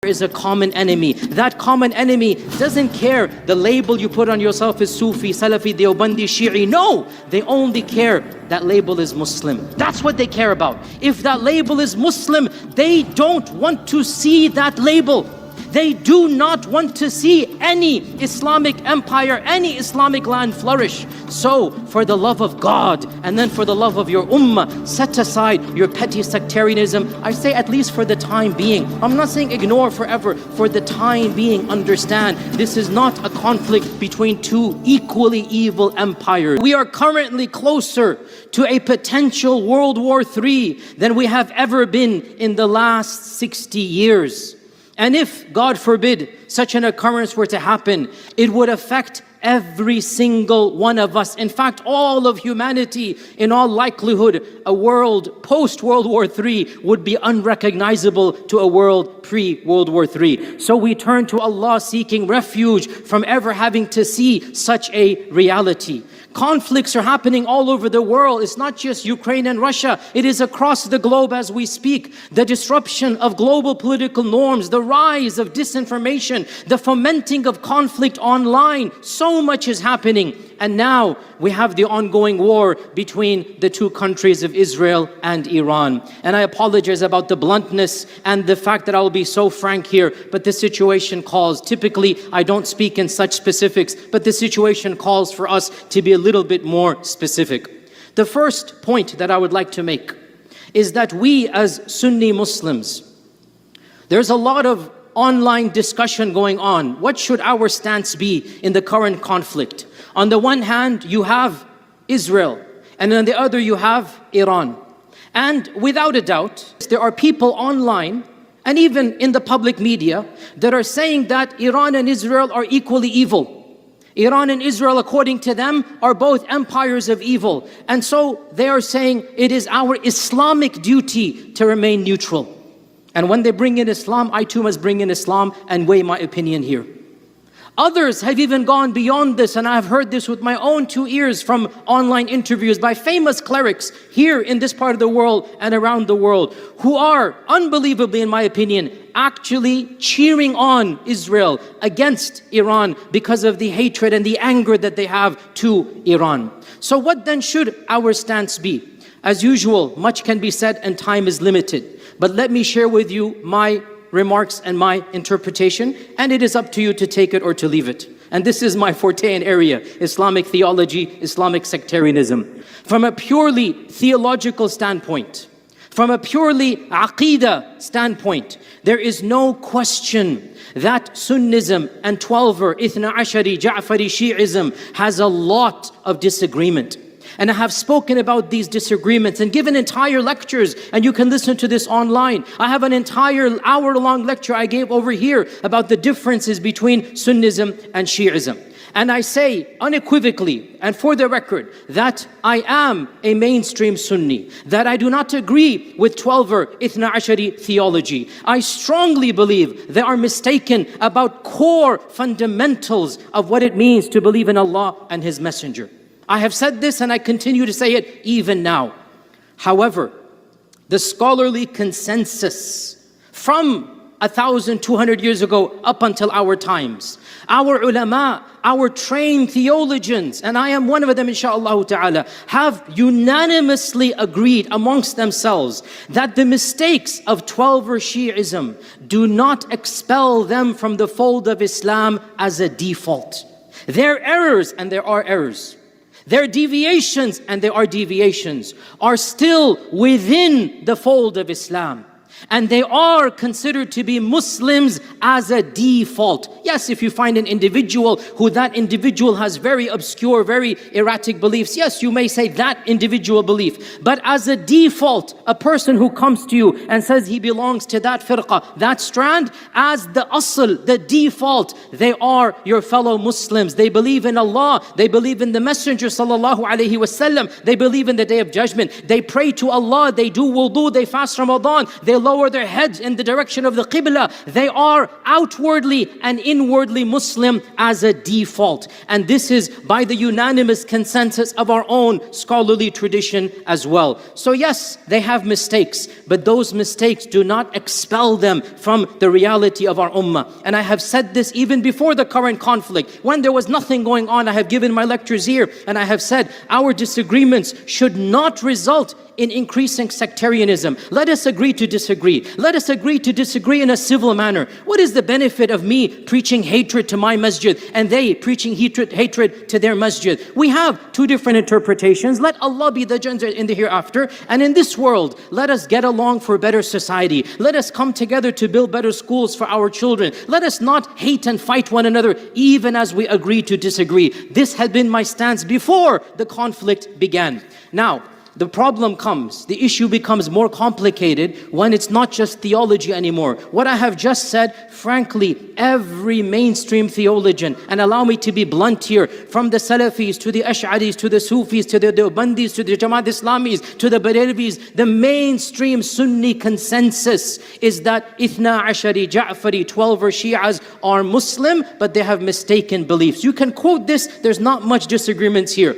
is a common enemy. That common enemy doesn't care the label you put on yourself is Sufi, Salafi, Deobandi, Shi'i. No, they only care that label is Muslim. That's what they care about. If that label is Muslim, they don't want to see that label. They do not want to see any Islamic empire, any Islamic land flourish. So, for the love of God and then for the love of your ummah, set aside your petty sectarianism. I say at least for the time being. I'm not saying ignore forever. For the time being, understand this is not a conflict between two equally evil empires. We are currently closer to a potential World War III than we have ever been in the last 60 years. And if, God forbid, such an occurrence were to happen, it would affect every single one of us. In fact, all of humanity, in all likelihood, a world post-World War III would be unrecognizable to a world pre-World War III. So we turn to Allah seeking refuge from ever having to see such a reality. Conflicts are happening all over the world. It's not just Ukraine and Russia. It is across the globe as we speak. The disruption of global political norms, the rise of disinformation, the fomenting of conflict online. So much is happening. And now we have the ongoing war between the two countries of Israel and Iran. And I apologize about the bluntness and the fact that I will be so frank here, but the situation calls. Typically, I don't speak in such specifics, but the situation calls for us to be a little bit more specific. The first point that I would like to make is that we as Sunni Muslims, there's a lot of online discussion going on. What should our stance be in the current conflict? On the one hand, you have Israel, and on the other you have Iran. And without a doubt, there are people online and even in the public media that are saying that Iran and Israel are equally evil. Iran and Israel, according to them, are both empires of evil. And so they are saying it is our Islamic duty to remain neutral. And when they bring in Islam, I too must bring in Islam and weigh my opinion here. Others have even gone beyond this, and I've heard this with my own two ears from online interviews by famous clerics here in this part of the world and around the world, who are, unbelievably in my opinion, actually cheering on Israel against Iran because of the hatred and the anger that they have to Iran. So what then should our stance be? As usual, much can be said and time is limited. But let me share with you my remarks and my interpretation, and it is up to you to take it or to leave it. And this is my forte and area, Islamic theology, Islamic sectarianism. From a purely theological standpoint, from a purely aqeedah standpoint, there is no question that Sunnism and Twelver, Ithna Ashari, Ja'fari, Shi'ism has a lot of disagreement. And I have spoken about these disagreements and given entire lectures, and you can listen to this online. I have an entire hour-long lecture I gave over here about the differences between Sunnism and Shi'ism. And I say unequivocally and for the record that I am a mainstream Sunni, that I do not agree with Twelver, Ithna Ashari theology. I strongly believe they are mistaken about core fundamentals of what it means to believe in Allah and His Messenger. I have said this and I continue to say it even now. However, the scholarly consensus from 1,200 years ago up until our times, our ulama, our trained theologians, and I am one of them inshaAllah ta'ala, have unanimously agreed amongst themselves that the mistakes of Twelver Shi'ism do not expel them from the fold of Islam as a default. Their errors, and there are errors, their deviations, and there are deviations, are still within the fold of Islam. And they are considered to be Muslims as a default. Yes, if you find an individual who that individual has very obscure, very erratic beliefs, yes, you may say that individual belief. But as a default, a person who comes to you and says he belongs to that firqa, that strand, as the asl, the default, they are your fellow Muslims. They believe in Allah, they believe in the Messenger sallallahu alaihi wasallam, they believe in the Day of Judgment, they pray to Allah, they do wudu, they fast Ramadan, they love lower their heads in the direction of the Qibla, they are outwardly and inwardly Muslim as a default. And this is by the unanimous consensus of our own scholarly tradition as well. So yes, they have mistakes, but those mistakes do not expel them from the reality of our ummah. And I have said this even before the current conflict. When there was nothing going on, I have given my lectures here, and I have said our disagreements should not result in increasing sectarianism. Let us agree to disagree. Let us agree to disagree in a civil manner. What is the benefit of me preaching hatred to my masjid and they preaching hatred to their masjid? We have two different interpretations. Let Allah be the judge in the hereafter. And in this world, let us get along for a better society. Let us come together to build better schools for our children. Let us not hate and fight one another, even as we agree to disagree. This had been my stance before the conflict began. Now, the problem comes, the issue becomes more complicated when it's not just theology anymore. What I have just said, frankly, every mainstream theologian, and allow me to be blunt here, from the Salafis to the Ash'aris to the Sufis to the Deobandis to the Jamaat Islamis to the Barelvis, the mainstream Sunni consensus is that Ithna Ashari, Ja'fari, 12er Shi'as are Muslim, but they have mistaken beliefs. You can quote this, there's not much disagreements here.